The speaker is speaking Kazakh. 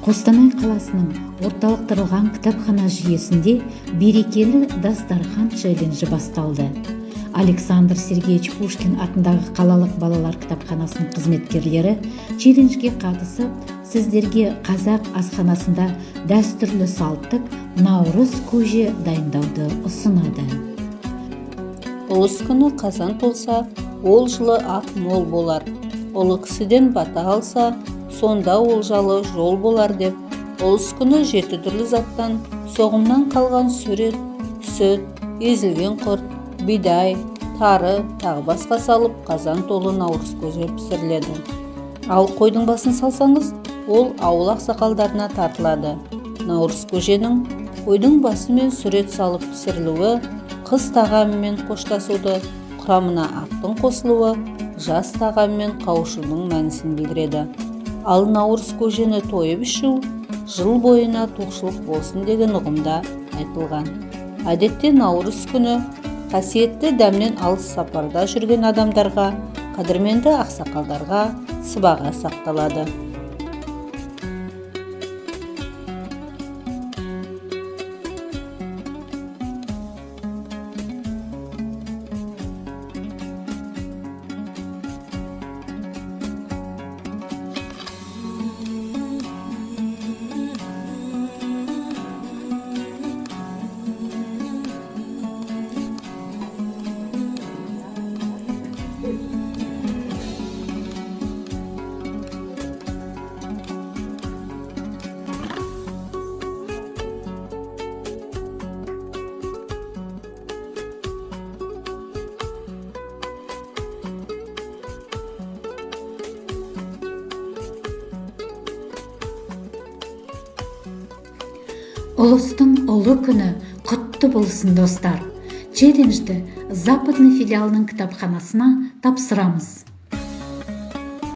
Қостанай қаласының орталықтырылған кітапхана жүйесінде берекелі дастархан челленджі басталды. Александр Сергеевич Пушкин атындағы қалалық балалар кітапханасының қызметкерлері челленджге қатысып, сіздерге қазақ асханасында дәстүрлі салттық наурыз көже дайындауды ұсынады. Ұлыс күні қазан толса, ол жылы ақ мол болар. Ұлы кісіден бата алса, сонда олжалы жол болар деп, ұлыс күні 7 түрлі заттан соғымнан қалған сүрет, сүт, езілген құрт, бидай, тары, тағы басқа салып, қазан толы наурыз көже пісіріледі. Ал қойдың басын салсаңыз, ол ауыл ақсақалдарына тартылады. Наурыз көженің қойдың басы мен сүрет салып пісірілуі, қыз тағамымен қоштасуды, құрамына аттың қосылуы, жас тағаммен қауышудың мәнісін білдіреді. Ал наурыз көжені тойып ішу, жыл бойына тоқшылық болсын деген ұғымда айтылған. Әдетте наурыз күні қасиетті дәмнен алыс сапарда жүрген адамдарға, қадірменді ақсақалдарға сыбаға сақталады. Ұлыстың ұлы күні құтты болсын, достар. Челленджді Западный филиалының кітапханасына тапсырамыз.